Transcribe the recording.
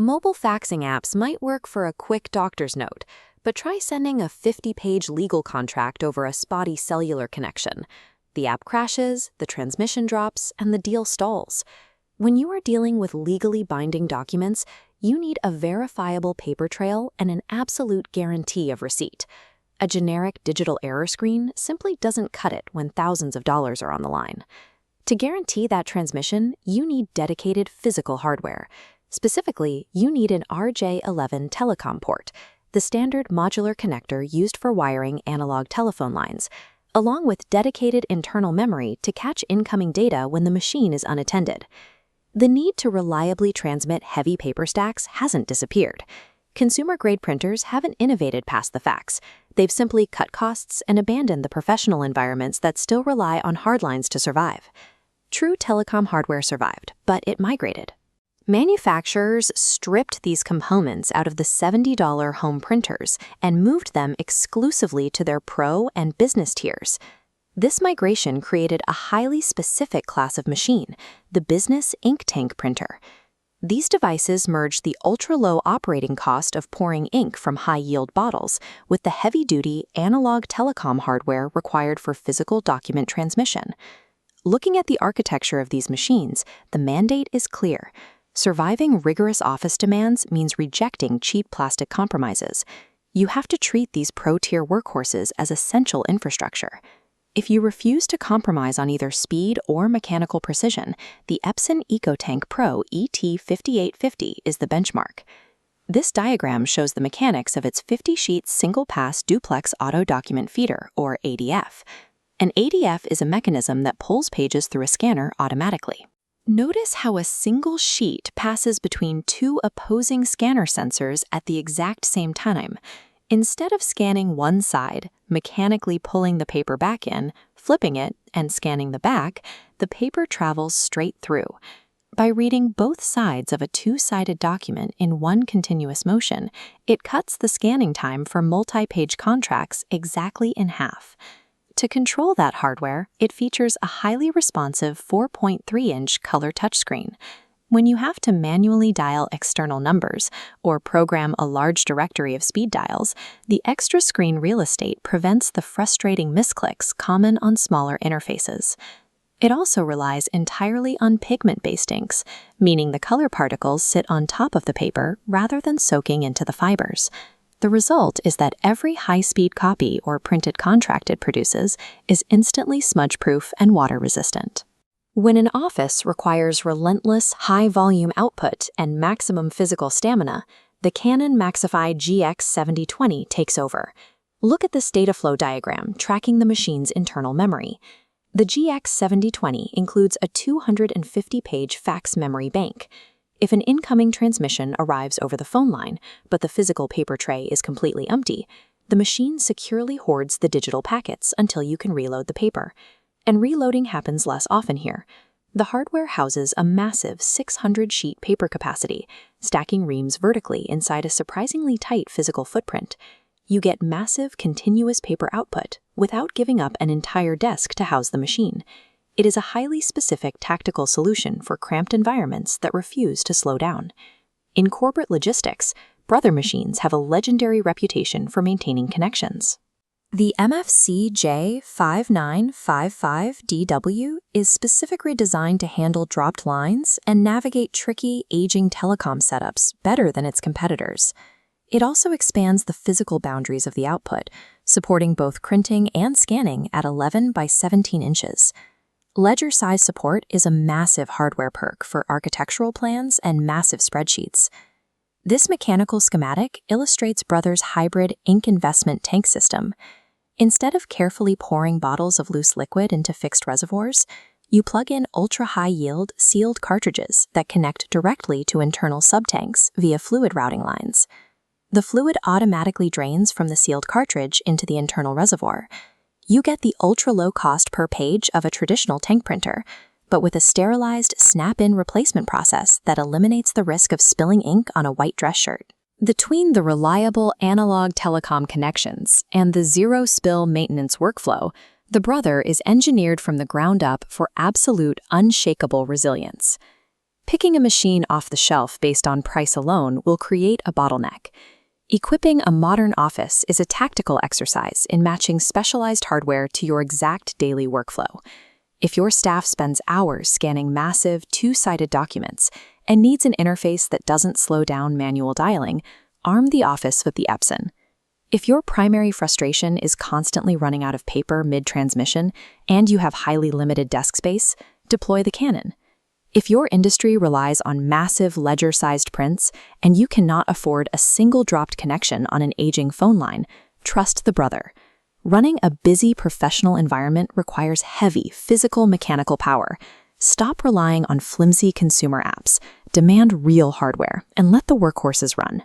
Mobile faxing apps might work for a quick doctor's note, but try sending a 50-page legal contract over a spotty cellular connection. The app crashes, the transmission drops, and the deal stalls. When you are dealing with legally binding documents, you need a verifiable paper trail and an absolute guarantee of receipt. A generic digital error screen simply doesn't cut it when thousands of dollars are on the line. To guarantee that transmission, you need dedicated physical hardware. Specifically, you need an RJ-11 telecom port, the standard modular connector used for wiring analog telephone lines, along with dedicated internal memory to catch incoming data when the machine is unattended. The need to reliably transmit heavy paper stacks hasn't disappeared. Consumer-grade printers haven't innovated past the fax. They've simply cut costs and abandoned the professional environments that still rely on hardlines to survive. True telecom hardware survived, but it migrated. Manufacturers stripped these components out of the $70 home printers and moved them exclusively to their Pro and Business tiers. This migration created a highly specific class of machine, the Business Ink Tank printer. These devices merge the ultra-low operating cost of pouring ink from high-yield bottles with the heavy-duty analog telecom hardware required for physical document transmission. Looking at the architecture of these machines, the mandate is clear. Surviving rigorous office demands means rejecting cheap plastic compromises. You have to treat these pro-tier workhorses as essential infrastructure. If you refuse to compromise on either speed or mechanical precision, the Epson EcoTank Pro ET5850 is the benchmark. This diagram shows the mechanics of its 50-sheet single-pass duplex auto document feeder, or ADF. An ADF is a mechanism that pulls pages through a scanner automatically. Notice how a single sheet passes between two opposing scanner sensors at the exact same time. Instead of scanning one side, mechanically pulling the paper back in, flipping it, and scanning the back, the paper travels straight through. By reading both sides of a two-sided document in one continuous motion, it cuts the scanning time for multi-page contracts exactly in half. To control that hardware, it features a highly responsive 4.3-inch color touchscreen. When you have to manually dial external numbers or program a large directory of speed dials, the extra screen real estate prevents the frustrating misclicks common on smaller interfaces. It also relies entirely on pigment-based inks, meaning the color particles sit on top of the paper rather than soaking into the fibers. The result is that every high-speed copy or printed contract it produces is instantly smudge-proof and water-resistant. When an office requires relentless, high-volume output and maximum physical stamina, the Canon Maxify GX7020 takes over. Look at this data flow diagram tracking the machine's internal memory. The GX7020 includes a 250-page fax memory bank. If an incoming transmission arrives over the phone line, but the physical paper tray is completely empty, the machine securely hoards the digital packets until you can reload the paper. And reloading happens less often here. The hardware houses a massive 600-sheet paper capacity, stacking reams vertically inside a surprisingly tight physical footprint. You get massive, continuous paper output without giving up an entire desk to house the machine. It is a highly specific tactical solution for cramped environments that refuse to slow down. In corporate logistics, brother machines have a legendary reputation for maintaining connections. The MFC J5955DW is specifically designed to handle dropped lines and navigate tricky, aging telecom setups better than its competitors. It also expands the physical boundaries of the output, supporting both printing and scanning at 11 by 17 inches. Ledger size support is a massive hardware perk for architectural plans and massive spreadsheets. This mechanical schematic illustrates Brother's hybrid ink investment tank system. Instead of carefully pouring bottles of loose liquid into fixed reservoirs, you plug in ultra-high-yield sealed cartridges that connect directly to internal subtanks via fluid routing lines. The fluid automatically drains from the sealed cartridge into the internal reservoir. You get the ultra-low cost per page of a traditional tank printer, but with a sterilized snap-in replacement process that eliminates the risk of spilling ink on a white dress shirt. Between the reliable analog telecom connections and the zero-spill maintenance workflow, the Brother is engineered from the ground up for absolute, unshakable resilience. Picking a machine off the shelf based on price alone will create a bottleneck. Equipping a modern office is a tactical exercise in matching specialized hardware to your exact daily workflow. If your staff spends hours scanning massive, two-sided documents and needs an interface that doesn't slow down manual dialing, arm the office with the Epson. If your primary frustration is constantly running out of paper mid-transmission and you have highly limited desk space, deploy the Canon. If your industry relies on massive ledger-sized prints and you cannot afford a single dropped connection on an aging phone line, trust the Brother. Running a busy professional environment requires heavy physical mechanical power. Stop relying on flimsy consumer apps, demand real hardware, and let the workhorses run.